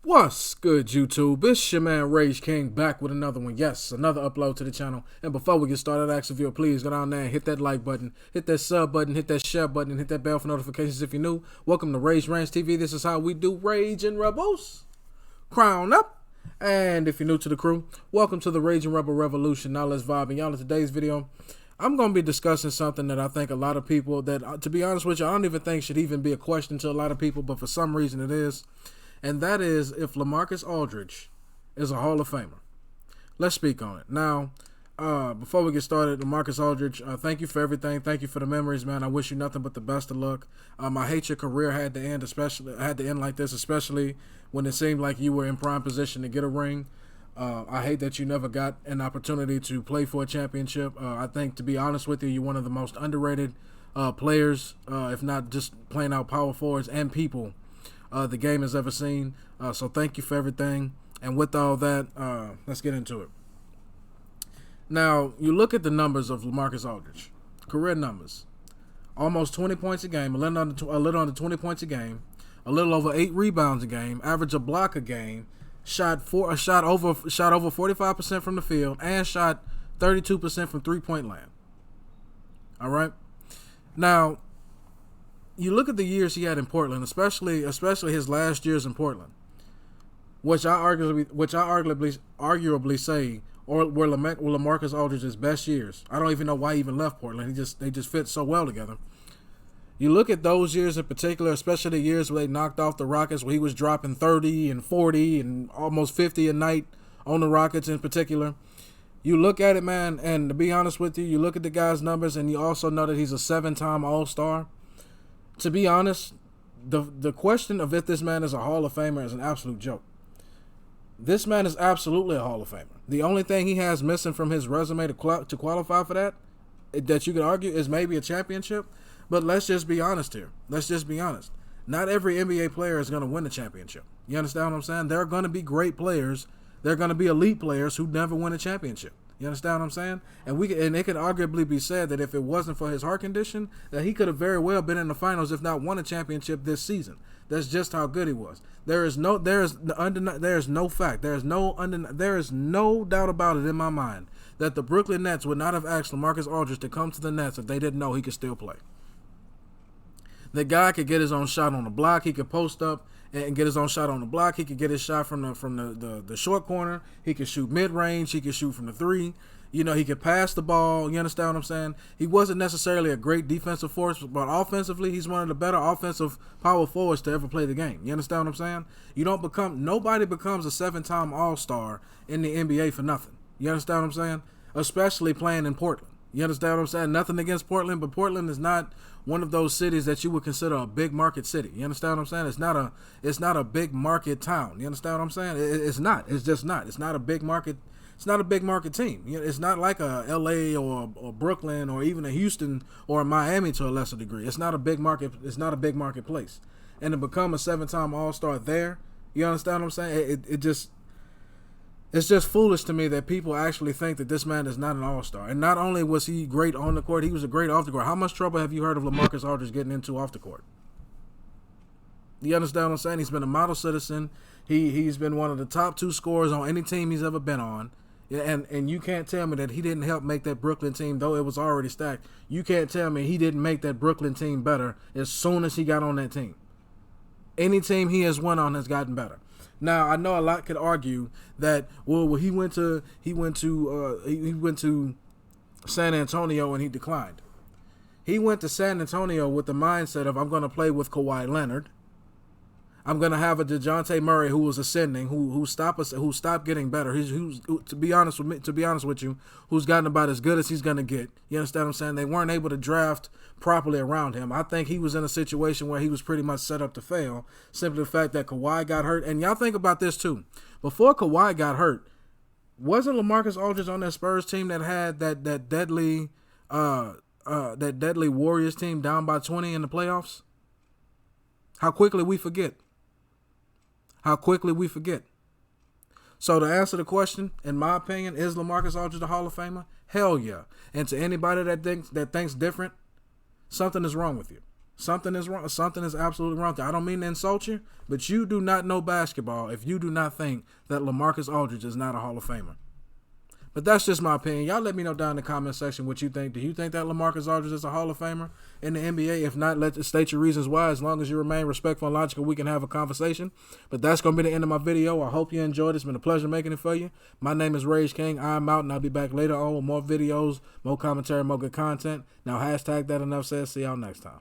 What's good, YouTube? It's your man Rage King back with another one. Yes, another upload to the channel. And before we get started, I ask if you please go down there and hit that like button, hit that sub button, hit that share button, and hit that bell for notifications if you're new. Welcome to Rage Ranch TV. This is how we do Rage and Rebels. Crown up. And if you're new to the crew, welcome to the Rage and Rebel Revolution. Now let's vibe. And y'all, in today's video, I'm going to be discussing something that I think a lot of people, that to be honest with you, I don't even think should even be a question to a lot of people, but for some reason it is. And that is if Lamarcus Aldridge is a Hall of Famer. Let's speak on it. Now, before we get started, Lamarcus Aldridge, thank you for everything. Thank you for the memories, man. I wish you nothing but the best of luck. I hate your career had to end like this, especially when it seemed like you were in prime position to get a ring. I hate that you never got an opportunity to play for a championship. I think, to be honest with you, you're one of the most underrated players, if not just plain out power forwards and people the game has ever seen. So thank you for everything. And with all that, let's get into it. Now, you look at the numbers of Lamarcus Aldridge, career numbers: almost 20 points a game, a little under 20 points a game, a little over 8 rebounds a game, average a block a game, shot over 45% from the field, and shot 32% from three-point land. All right. Now, you look at the years he had in Portland, especially his last years in Portland, which I arguably say were Lamarcus Aldridge's best years. I don't even know why he even left Portland. They just fit so well together. You look at those years in particular, especially the years where they knocked off the Rockets, where he was dropping 30 and 40 and almost 50 a night on the Rockets in particular. You look at it, man, and to be honest with you, you look at the guy's numbers, and you also know that he's a 7-time All-Star. To be honest, the question of if this man is a Hall of Famer is an absolute joke. This man is absolutely a Hall of Famer. The only thing he has missing from his resume to qualify for that you could argue, is maybe a championship. But let's just be honest here. Let's just be honest. Not every NBA player is going to win a championship. You understand what I'm saying? There are going to be great players. There are going to be elite players who never win a championship. You understand what I'm saying? And it could arguably be said that if it wasn't for his heart condition, that he could have very well been in the finals, if not won a championship this season. That's just how good he was. There is no doubt about it in my mind that the Brooklyn Nets would not have asked Lamarcus Aldridge to come to the Nets if they didn't know he could still play. The guy could get his own shot on the block. He could post up and get his own shot on the block. He could get his shot from the short corner. He could shoot mid-range. He could shoot from the three. You know, he could pass the ball. You understand what I'm saying? He wasn't necessarily a great defensive force, but offensively, he's one of the better offensive power forwards to ever play the game. You understand what I'm saying? Nobody becomes a 7-time All-Star in the NBA for nothing. You understand what I'm saying? Especially playing in Portland. You understand what I'm saying? Nothing against Portland, but Portland is not one of those cities that you would consider a big market city. You understand what I'm saying? It's not a big market town. You understand what I'm saying? It's not. It's just not. It's not a big market. It's not a big market team. It's not like a LA or Brooklyn or even a Houston or a Miami to a lesser degree. It's not a big market. It's not a big market place. And to become a 7-time All-Star there, you understand what I'm saying? It's just foolish to me that people actually think that this man is not an All-Star. And not only was he great on the court, he was a great off the court. How much trouble have you heard of Lamarcus Aldridge getting into off the court? You understand what I'm saying? He's been a model citizen. He's been one of the top 2 scorers on any team he's ever been on. And you can't tell me that he didn't help make that Brooklyn team, though it was already stacked. You can't tell me he didn't make that Brooklyn team better as soon as he got on that team. Any team he has won on has gotten better. Now, I know a lot could argue that, well, he went to San Antonio and he declined. He went to San Antonio with the mindset of, I'm going to play with Kawhi Leonard. I'm going to have a DeJounte Murray who was ascending, who stopped getting better. Who's to be honest with you, who's gotten about as good as he's going to get. You understand what I'm saying? They weren't able to draft properly around him. I think he was in a situation where he was pretty much set up to fail. Simply the fact that Kawhi got hurt. And y'all think about this too. Before Kawhi got hurt, wasn't Lamarcus Aldridge on that Spurs team that had that deadly Warriors team down by 20 in the playoffs? How quickly we forget. How quickly we forget. So to answer the question, in my opinion, is Lamarcus Aldridge a Hall of Famer? Hell yeah. And to anybody that thinks different, something is wrong with you. something is wrong. Something is absolutely wrong. I don't mean to insult you, but you do not know basketball if you do not think that Lamarcus Aldridge is not a Hall of Famer. But that's just my opinion. Y'all let me know down in the comment section what you think. Do you think that Lamarcus Aldridge is a Hall of Famer in the NBA? If not, state your reasons why. As long as you remain respectful and logical, we can have a conversation. But that's going to be the end of my video. I hope you enjoyed it. It's been a pleasure making it for you. My name is Rage King. I'm out, and I'll be back later on with more videos, more commentary, more good content. Now, hashtag that enough said. See y'all next time.